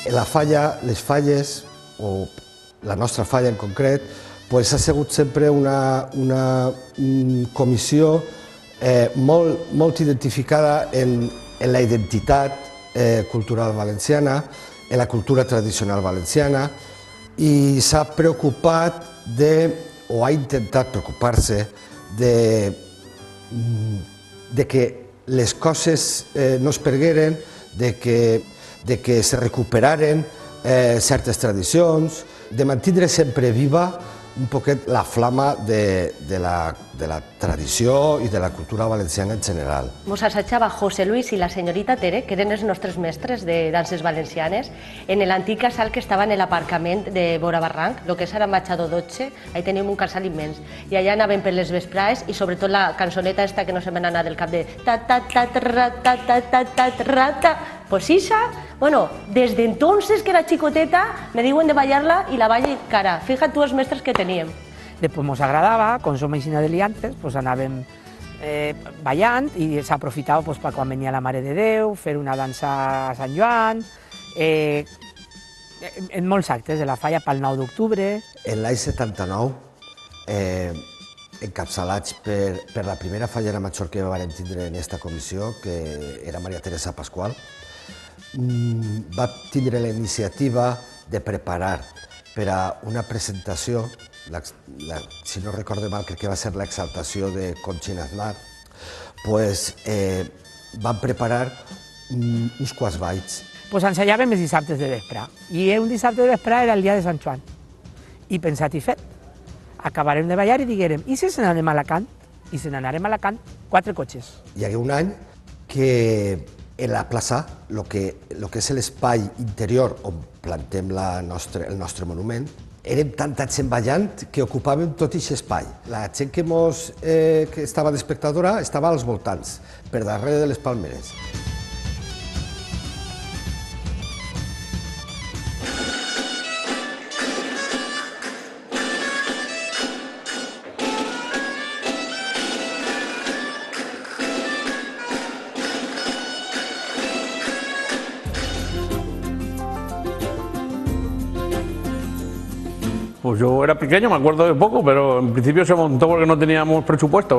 La falla, les falles, o la nostra falla en concret, pues, ha sigut sempre una comissió molt identificada en la identitat cultural valenciana, en la cultura tradicional valenciana, i s'ha preocupat o ha intentat preocupar-se de que les coses no es pergueren, de que se recuperaren certes tradicions, de mantindre sempre viva un poquet la flama de la tradició i de la cultura valenciana en general. Mos assajava José Luis i la senyorita Tere, que eren els nostres mestres de danses valencianes, en l'antic casal que estava en l'aparcament de Vora Barranc, el que és ara Machado 12, ahí teníem un casal immens. I allà anàvem per les vesprades i sobretot la cançoneta esta que no se me n'ha anat del cap de ta-ta-ta-ta-ta-ta-ta-ta-ta. Pues esa, bueno, desde entonces que era xicoteta, me diuen de ballar-la i la ballo cara. Fíjate tu els mestres que teníem. Després ens agradava, com som aixina de liantes, anàvem ballant i s'aprofitava per quan venia la Mare de Déu, fer una dansa a Sant Joan, en molts actes de la falla pel 9 d'octubre. En l'any 79, encapçalats per la primera fallera major que vam tindre en aquesta comissió, que era Maria Teresa Pasqual, va tindre la iniciativa de preparar per a una presentació, si no recordo mal, crec que va ser l'exaltació de Conxina Aznar, van preparar uns quants balls. Ensaiàvem els dissabtes de vespre, i un dissabte de vespre era el dia de Sant Joan. I pensat i fet, acabarem de ballar i diguérem, i si se n'anem a Alacant? I se n'anarem a Alacant 4 cotxes. Hi hagué un any que en la plaça, el que és l'espai interior on plantem el nostre monument, érem tanta gent ballant que ocupàvem tot aquest espai. La gent que estava d'espectadora estava als voltants, per darrere de les palmeres. Pues yo era pequeño, me acuerdo de poco, pero en principio se montó porque no teníamos presupuesto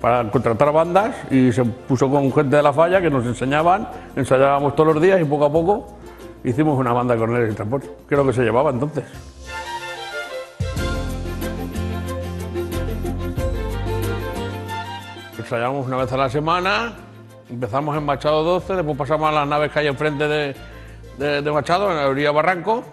para contratar bandas y se puso con gente de la falla que nos enseñaban, ensayábamos todos los días y poco a poco hicimos una banda con Cornelis y Transporte, que es lo que se llevaba entonces. Ensayábamos una vez a la semana, empezamos en Machado 12, después pasamos a las naves que hay enfrente de Machado, en la orilla Barranco,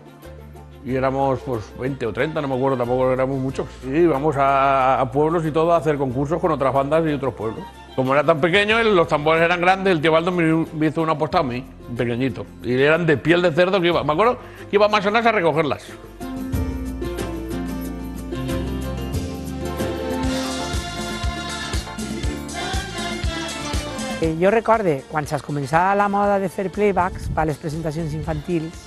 y éramos 20 o 30, no me acuerdo, tampoco éramos muchos. Y íbamos a pueblos y todo a hacer concursos con otras bandas y otros pueblos. Como era tan pequeño, los tambores eran grandes, el tío Baldo me hizo una apuesta a mí, pequeñito. Y eran de piel de cerdo que iba, me acuerdo que iba a Masonas a recogerlas. Jo recorde, quan es començava la moda de fer playbacks per a les presentacions infantils,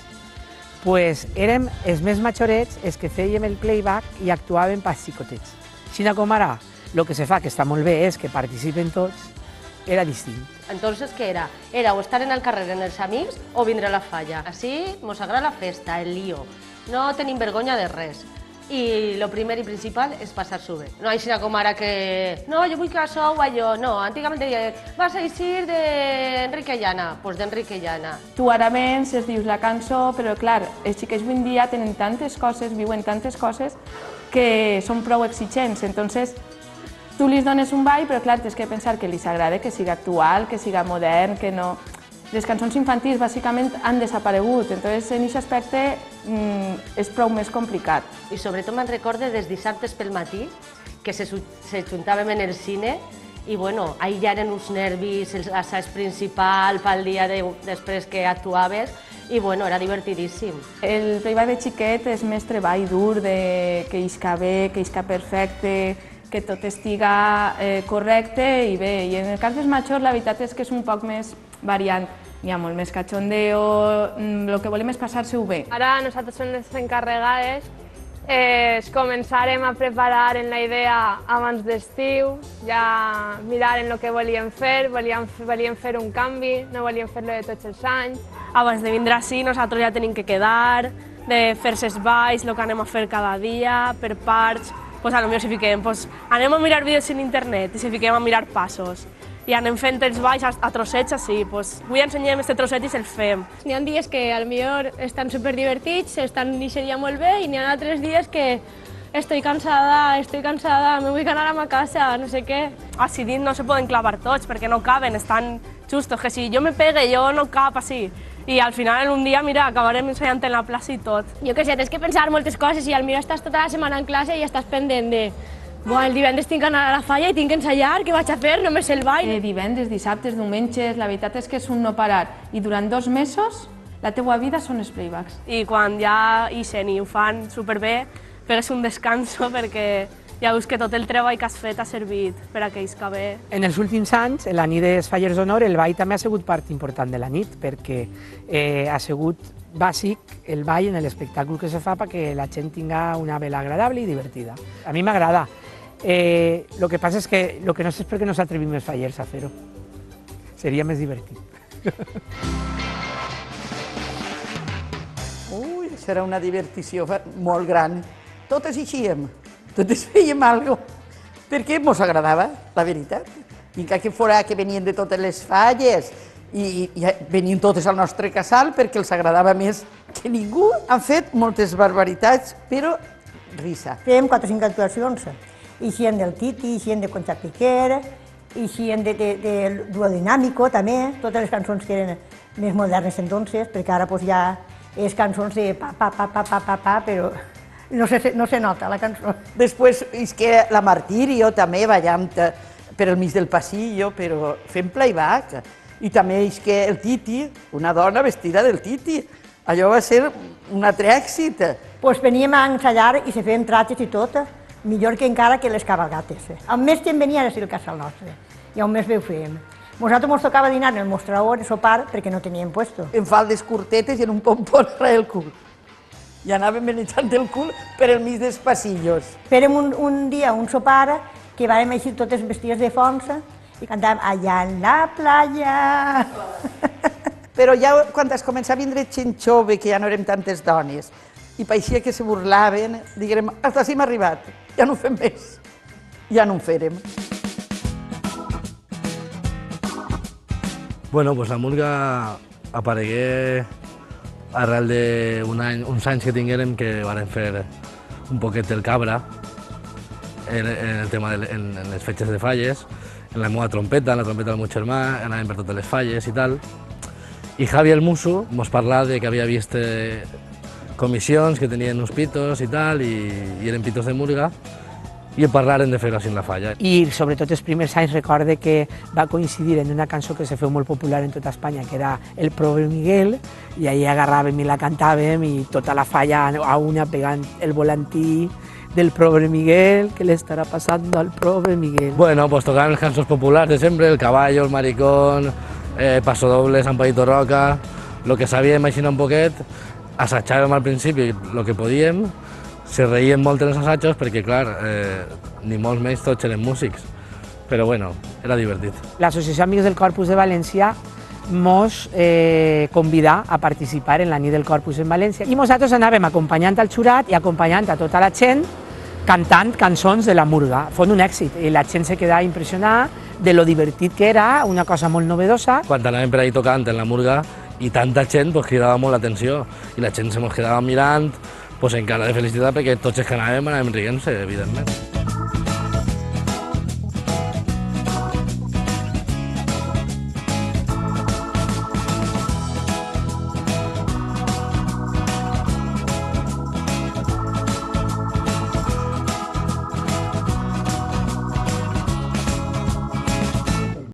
érem els més majorets els que fèiem el playback i actuàvem pels xicotets. Així com ara, el que se fa, que està molt bé, és que participen tots, era distint. Entonces, què era? Era o estar en el carrer amb els amics o vindre a la falla. Així mos agrada la festa, el lío. No tenim vergonya de res. I el primer i principal és passar-s'ho bé. No així com ara que... No, jo vull que això o allò. No, antigament deia, vas a eixir d'Enrique Llana. Doncs d'Enrique Llana. Tu ara vens, es dius la cançó, però clar, els xiquets avui en dia tenen tantes coses, viuen tantes coses, que són prou exigents. Entonces, tu li dones un ball, però clar, tens que pensar que li agrada, que siga actual, que siga modern, que no... Les cançons infantils bàsicament han desaparegut, entonces en aquest aspecte és prou més complicat. I sobretot me'n recorde dels dissabtes pel matí, que se juntàvem en el cine i bueno, ahí ja eren uns nervis, l'assaig principal pel dia després que actuaves i bueno, era divertidíssim. El playback de xiquet és més treball dur, que isca bé, que isca perfecte, que tot estiga correcte i bé. I en el cas dels majors la veritat és que és un poc més variant. Hi ha molt més cachondeo, el que volem és passar-se-ho bé. Ara nosaltres som les encarregades, començarem a preparar en la idea abans d'estiu, ja mirar en el que volíem fer un canvi, no volíem fer-lo de tots els anys. abans de vindre així nosaltres ja tenim que quedar, de fer-se els balls, el que anem a fer cada dia, per parts, pues potser si fiquem, pues anem a mirar vídeos en internet i si fiquem a mirar passos. I anem fent els balls a trossets així, pues avui ensenyem aquest trosset i se'l fem. N'hi ha dies que potser estan superdivertits, estan aquest dia molt bé, i n'hi ha altres dies que estoy cansada, me vull anar a ma casa, no sé què. Així dins no se poden clavar tots perquè no caben, estan justos, que si jo me pegue jo no cap així. I al final un dia, mira, acabarem ensenyant en la plaça i tot. Jo què sé, tens que pensar moltes coses i potser estàs tota la setmana en classe i estàs pendent de el divendres tinc que anar a la falla i tinc que ensaiar, què vaig a fer? Només el ball. Divendres, dissabtes, diumenges, la veritat és que és un no parar. I durant 2 mesos la teua vida són els playbacks. I quan ja ixen i ho fan superbé, pegues un descanso perquè ja veus que tot el treball que has fet ha servit per a que isca bé. En els últims anys, en la nit dels Fallers d'Honor, el ball també ha sigut part important de la nit, perquè ha sigut bàsic el ball en l'espectacle que se fa perquè la gent tinga una vela agradable i divertida. A mi m'agrada. Lo que passa és que lo que no sé és per què no s'atrevim els Fallers a fer-ho. Seria més divertit. Ui, serà una divertició molt gran. Totes eixíem, totes fèiem alguna cosa, perquè mos agradava, la veritat. I que fora que venien de totes les falles i venien totes al nostre casal perquè els agradava més que ningú. Han fet moltes barbaritats, però risa. Fèiem 4 o 5 actuacions. Eixien del Titi, eixien de Concha Piquer, eixien de Duodinàmico també, totes les cançons que eren més modernes entonces, perquè ara ja és cançons de pa, però no se nota la cançó. Després és que la Martirio també ballant per al mig del passillo, però fent playback. I també és que el Titi, una dona vestida del Titi, allò va ser un altre èxit. Doncs veníem a ensaiar i se feien tratges i tot, millor que encara que les cabalgates. On més gent venia era el casal nostre, i on més bé ho fèiem. Nosaltres ens tocava dinar en el mostrador, en sopar, perquè no teníem puesto. En faldes curtetes i en un pompón a el cul. I anàvem menjant el cul per al mig dels passillos. Fèrem un dia un sopar que vàrem eixir totes vestides de fonsa i cantàvem allà en la playa. Però ja quan es comença a vindre gent jove, que ja no érem tantes dones, i pareixia que se burlaven, diguem, hasta així hem arribat, ja no ho fem més, ja no ho farem. Bueno, pues la murga aparegué arrel d'uns anys que tinguérem que varen fer un poquet del cabra en les fetges de falles, en la meva trompeta, en la trompeta del meu germà, anàvem per totes les falles i tal. I Javi el Muso mos parlà de que havia vist comissions que tenien uns pitos i tal, i eren pitos de murga, i en parlaren de fer-ho així en la falla. I sobretot els primers anys recorde que va coincidir en una cançó que se feu molt popular en tota Espanya, que era El Pobre Miguel, i ahí agarràvem i la cantàvem i tota la falla a una pegant el volantí del Pobre Miguel, que le estarà passant al Pobre Miguel. Bueno, pues tocaven les cançons populars de sempre, El Caballo, El Maricón, Paso Doble, San Paito Roca, lo que sabíem així un poquet, assajàvem al principi el que podíem, se reien molt en els assajos perquè, clar, ni molts menys tots eren músics, però bueno, era divertit. L'Associació Amics del Corpus de València mos convidà a participar en la nit del Corpus en València i nosaltres anàvem acompanyant al jurat i acompanyant a tota la gent cantant cançons de la murga. Fon un èxit i la gent se quedava impressionada de lo divertit que era, una cosa molt novedosa. Quan anàvem per ahí tocant en la murga i tanta gent pues, cridava molt l'atenció i la gent se mos quedava mirant pues, en cara de felicitat perquè tots els que anàvem rient-se, evidentment.